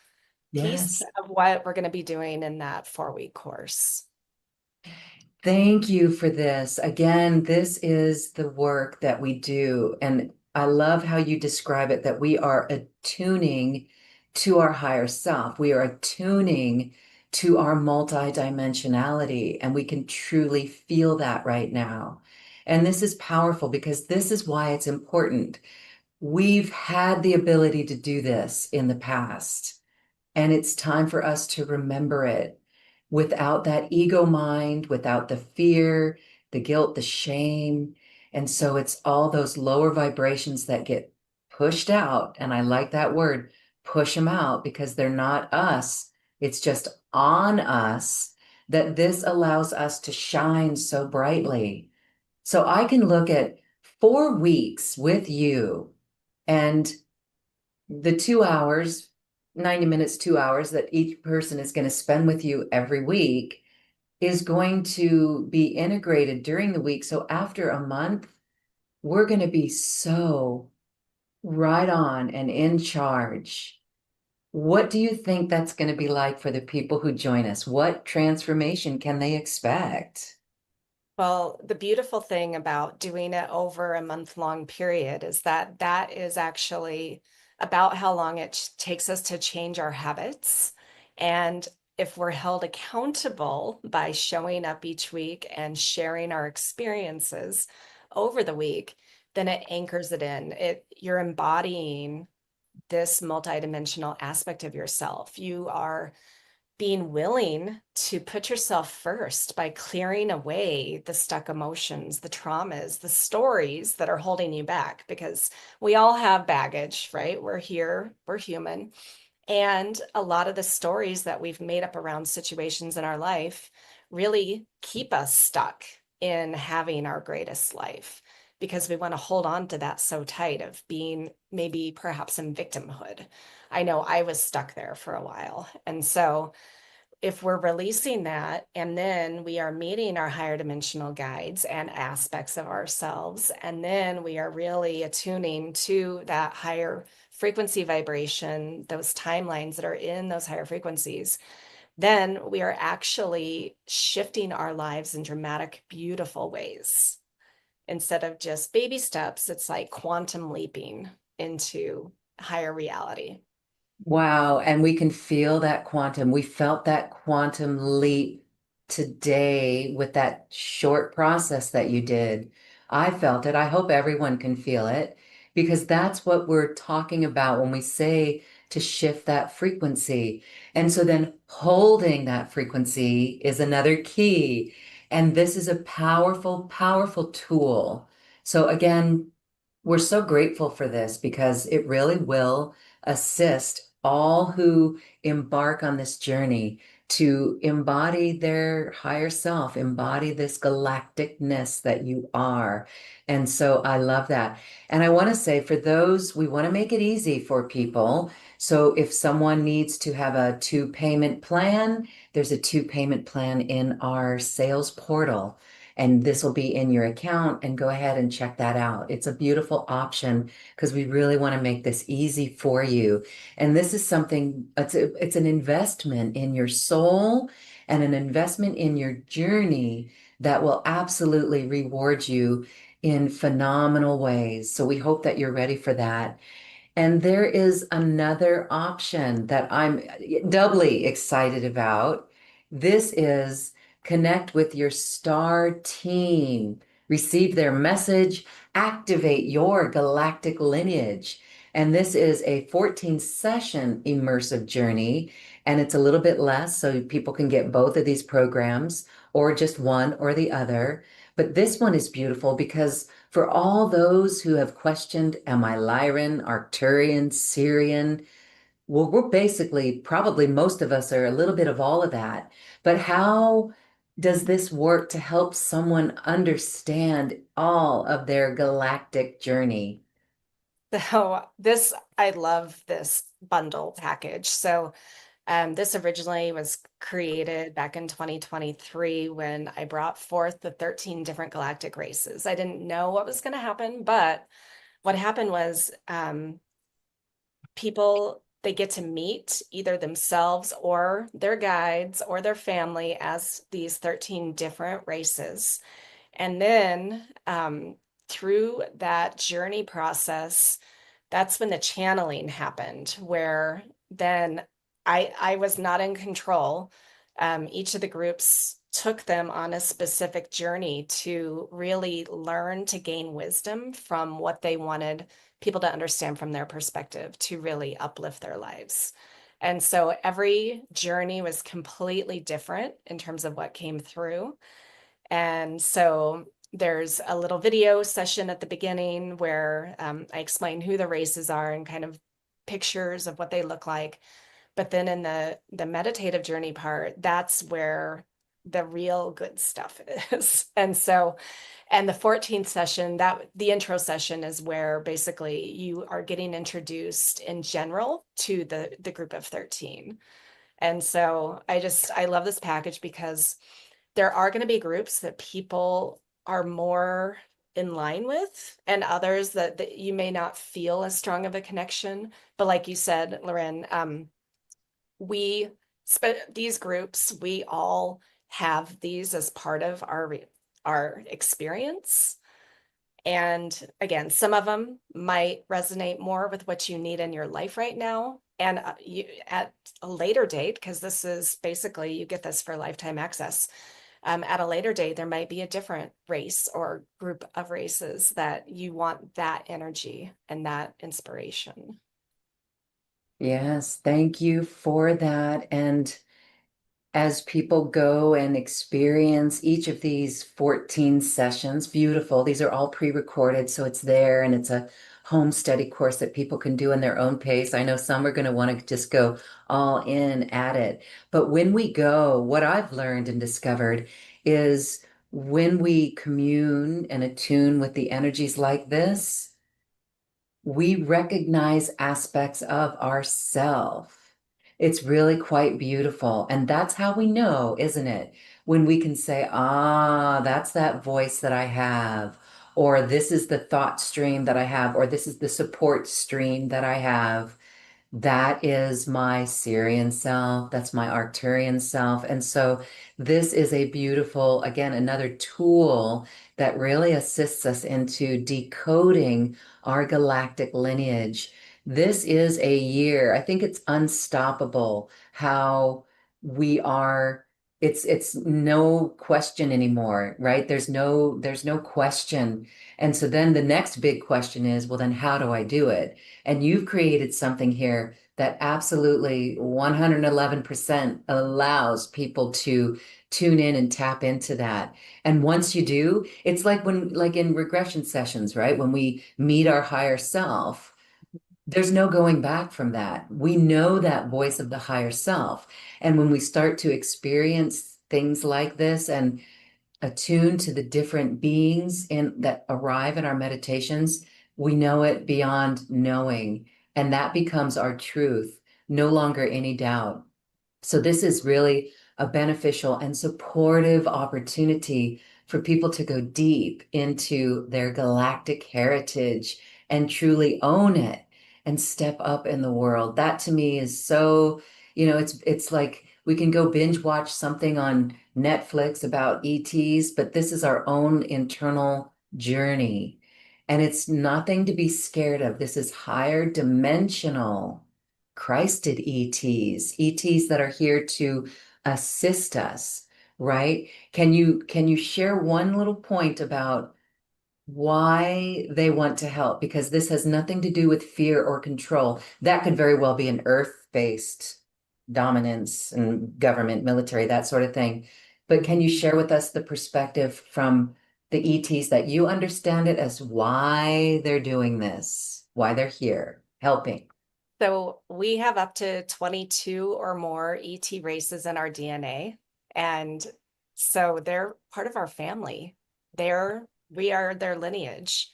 piece Yes. of what we're going to be doing in that 4-week course. Thank you for this. Again, this is the work that we do. And I love how you describe it that we are attuning to our higher self. We are attuning to our multidimensionality, and we can truly feel that right now. And this is powerful because this is why it's important. We've had the ability to do this in the past. And it's time for us to remember it without that ego mind, without the fear, the guilt, the shame. And so it's all those lower vibrations that get pushed out. And I like that word, push them out, because they're not us. It's just on us that this allows us to shine so brightly. So I can look at 4 weeks with you and the 2 hours, 90 minutes, 2 hours that each person is going to spend with you every week is going to be integrated during the week. So after a month, we're going to be so right on and in charge. What do you think that's going to be like for the people who join us? What transformation can they expect? Well, the beautiful thing about doing it over a month-long period is that that is actually about how long it takes us to change our habits. And if we're held accountable by showing up each week and sharing our experiences over the week, then it anchors it in. You're embodying this multidimensional aspect of yourself. You are being willing to put yourself first by clearing away the stuck emotions, the traumas, the stories that are holding you back, because we all have baggage, right? We're here, we're human. And a lot of the stories that we've made up around situations in our life really keep us stuck in having our greatest life because we want to hold on to that so tight of being maybe perhaps in victimhood. I know I was stuck there for a while. And so if we're releasing that and then we are meeting our higher dimensional guides and aspects of ourselves, and then we are really attuning to that higher frequency vibration, those timelines that are in those higher frequencies, then we are actually shifting our lives in dramatic, beautiful ways. Instead of just baby steps, it's like quantum leaping into higher reality. Wow. And we can feel that quantum. We felt that quantum leap today with that short process that you did. I felt it. I hope everyone can feel it because that's what we're talking about when we say to shift that frequency. And so then holding that frequency is another key. And this is a powerful, powerful tool. So again, we're so grateful for this because it really will assist all who embark on this journey to embody their higher self, embody this galacticness that you are. And so I love that. And I want to say for those, we want to make it easy for people. So if someone needs to have a two payment plan, there's a two payment plan in our sales portal. And this will be in your account, and go ahead and check that out. It's a beautiful option because we really want to make this easy for you. And this is something, it's an investment in your soul and an investment in your journey that will absolutely reward you in phenomenal ways. So we hope that you're ready for that. And there is another option that I'm doubly excited about. This is connect with your star team, receive their message, activate your galactic lineage. And this is a 14 session immersive journey, and it's a little bit less, so people can get both of these programs or just one or the other. But this one is beautiful because for all those who have questioned, am I Lyran, Arcturian, Syrian? Well, we're basically, probably most of us are a little bit of all of that. But how does this work to help someone understand all of their galactic journey? So this, I love this bundle package. So this originally was created back in 2023 when I brought forth the 13 different galactic races. I didn't know what was going to happen, but what happened was people, they get to meet either themselves or their guides or their family as these 13 different races. And then through that journey process, that's when the channeling happened, where then I was not in control. Each of the groups took them on a specific journey to really learn to gain wisdom from what they wanted people to understand from their perspective to really uplift their lives. And so every journey was completely different in terms of what came through. And so there's a little video session at the beginning where I explain who the races are and kind of pictures of what they look like. But then in the meditative journey part, that's where the real good stuff is. And so, and the 14th session, that the intro session is where basically you are getting introduced in general to the group of 13. And so I love this package because there are going to be groups that people are more in line with and others that you may not feel as strong of a connection. But like you said, Loren, we these groups, we all have these as part of our experience. And again, some of them might resonate more with what you need in your life right now. And you, at a later date, because this is basically you get this for lifetime access. At a later date, there might be a different race or group of races that you want that energy and that inspiration. Yes, thank you for that. And as people go and experience each of these 14 sessions, beautiful. These are all pre-recorded, so it's there and it's a home study course that people can do in their own pace. I know some are going to want to just go all in at it. But when we go, what I've learned and discovered is when we commune and attune with the energies like this, we recognize aspects of ourself. It's really quite beautiful. And that's how we know, isn't it? When we can say, ah, that's that voice that I have, or this is the thought stream that I have, or this is the support stream that I have. That is my Syrian self. That's my Arcturian self. And so this is a beautiful, again, another tool that really assists us into decoding our galactic lineage. This is a year, I think it's unstoppable how we are. It's no question anymore, right? There's no question. And so then the next big question is, well, then how do I do it? And you've created something here that absolutely 111% allows people to tune in and tap into that. And once you do, it's like when, like in regression sessions, right? When we meet our higher self, there's no going back from that. We know that voice of the higher self. And when we start to experience things like this and attuned to the different beings in that arrive in our meditations, we know it beyond knowing, and that becomes our truth, no longer any doubt. So this is really a beneficial and supportive opportunity for people to go deep into their galactic heritage and truly own it and step up in the world. That to me is so, it's like we can go binge watch something on Netflix about ETs, but this is our own internal journey. And it's nothing to be scared of. This is higher dimensional Christed ETs that are here to assist us, right? Can you share one little point about why they want to help? Because this has nothing to do with fear or control. That could very well be an earth-based dominance and government, military, that sort of thing. But can you share with us the perspective from the ETs that you understand it as why they're doing this, why they're here helping? So we have up to 22 or more ET races in our DNA. And So they're part of our family. We are their lineage.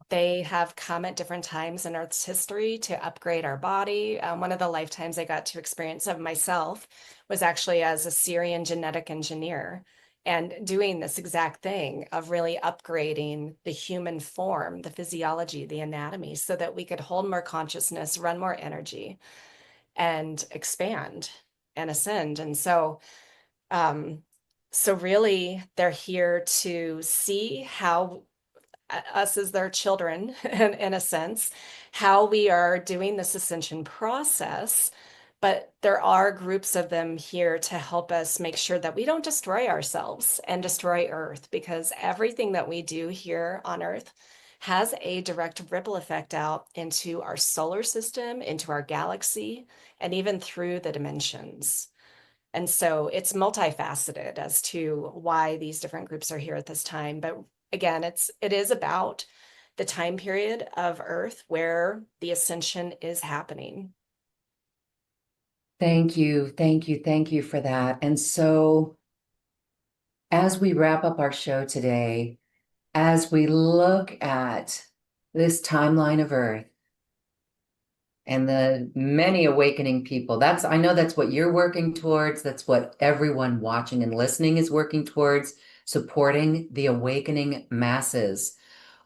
They have come at different times in Earth's history to upgrade our body. One of the lifetimes I got to experience of myself was actually as a Syrian genetic engineer and doing this exact thing of really upgrading the human form, the physiology, the anatomy, so that we could hold more consciousness, run more energy, and expand and ascend. And um, so really, they're here to see how us as their children, in a sense, how we are doing this ascension process. But there are groups of them here to help us make sure that we don't destroy ourselves and destroy Earth, because everything that we do here on Earth has a direct ripple effect out into our solar system, into our galaxy, and even through the dimensions. And so it's multifaceted as to why these different groups are here at this time. But again, it is about the time period of Earth where the ascension is happening. Thank you, thank you, thank you for that. And so, as we wrap up our show today, as we look at this timeline of Earth and the many awakening people, I know that's what you're working towards. That's what everyone watching and listening is working towards, supporting the awakening masses.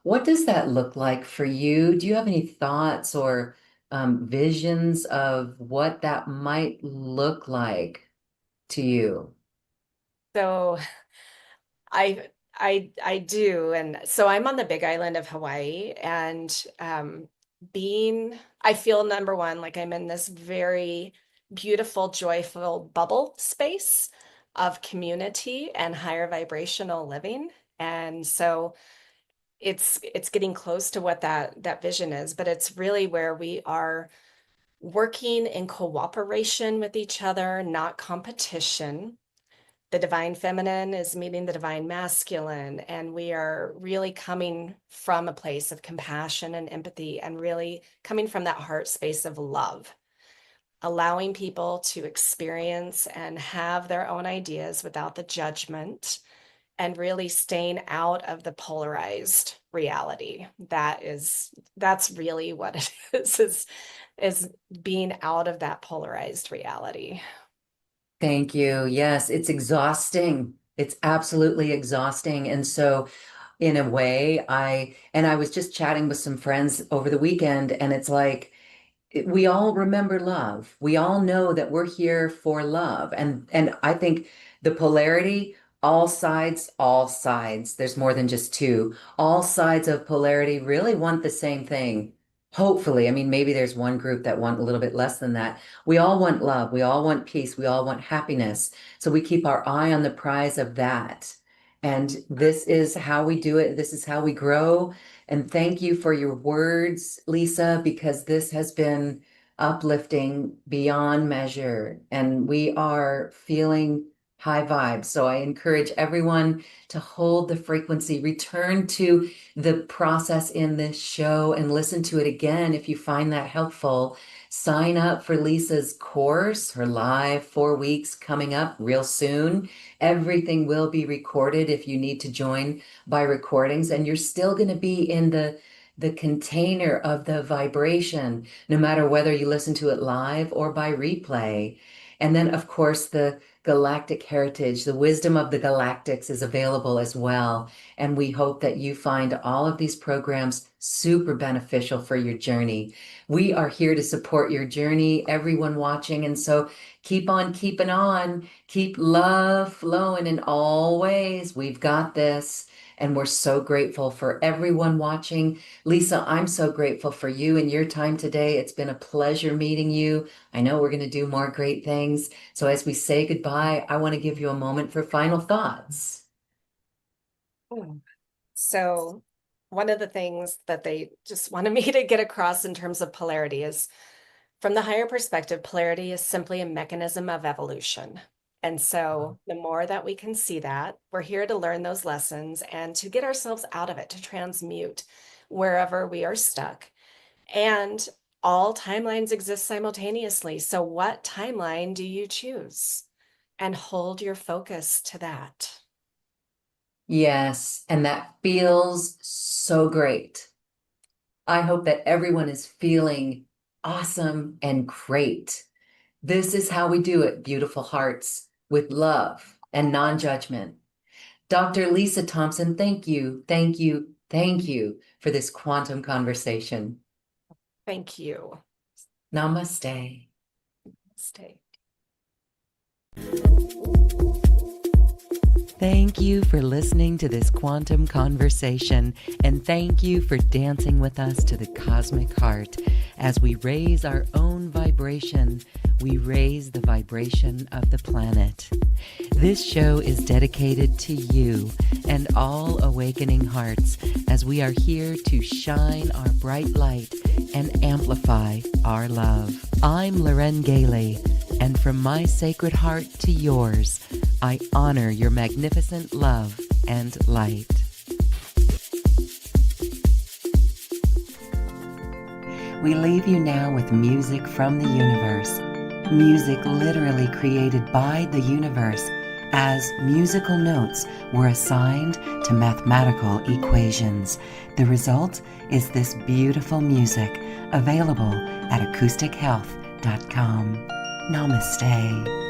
What does that look like for you? Do you have any thoughts or visions of what that might look like to you? So I do. And so I'm on the big island of Hawaii, and I feel number one, like I'm in this very beautiful, joyful bubble space of community and higher vibrational living. And so it's getting close to what that vision is, but it's really where we are working in cooperation with each other, not competition. The divine feminine is meeting the divine masculine, and we are really coming from a place of compassion and empathy, and really coming from that heart space of love, allowing people to experience and have their own ideas without the judgment, and really staying out of the polarized reality. That's really what it is being out of that polarized reality. Thank you. Yes, it's exhausting. It's absolutely exhausting. And so, in a way, I was just chatting with some friends over the weekend, and it's like, we all remember love. We all know that we're here for love. And I think the polarity, all sides, there's more than just two. All sides of polarity really want the same thing. Hopefully. I mean, maybe there's one group that want a little bit less than that. We all want love. We all want peace. We all want happiness. So we keep our eye on the prize of that. And this is how we do it. This is how we grow. And thank you for your words, Lisa, because this has been uplifting beyond measure. And we are feeling high vibes. So I encourage everyone to hold the frequency, return to the process in this show and listen to it again if you find that helpful. Sign up for Lisa's course, her live 4 weeks coming up real soon. Everything will be recorded if you need to join by recordings, and you're still going to be in the container of the vibration, no matter whether you listen to it live or by replay. And then, of course, the galactic heritage, the wisdom of the galactics is available as well. And we hope that you find all of these programs super beneficial for your journey. We are here to support your journey, everyone watching. And so keep on keeping on, keep love flowing in all ways. We've got this. And we're so grateful for everyone watching. Lisa, I'm so grateful for you and your time today. It's been a pleasure meeting you. I know we're going to do more great things. So as we say goodbye, I want to give you a moment for final thoughts. Mm. So one of the things that they just wanted me to get across in terms of polarity is, from the higher perspective, polarity is simply a mechanism of evolution. And so the more that we can see that, we're here to learn those lessons and to get ourselves out of it, to transmute wherever we are stuck. And all timelines exist simultaneously. So what timeline do you choose? And hold your focus to that. Yes, and that feels so great. I hope that everyone is feeling awesome and great. This is how we do it, beautiful hearts, with love and non-judgment. Dr. Lisa Thompson, thank you, thank you, thank you for this quantum conversation. Thank you. Namaste. Stay. Thank you for listening to this quantum conversation, and thank you for dancing with us to the cosmic heart. As we raise our own vibration, we raise the vibration of the planet. This show is dedicated to you and all awakening hearts, as we are here to shine our bright light and amplify our love. I'm Loren Gayly, and from my sacred heart to yours, I honor your magnificent love and light. We leave you now with music from the universe. Music literally created by the universe, as musical notes were assigned to mathematical equations. The result is this beautiful music, available at acoustichealth.com. Namaste.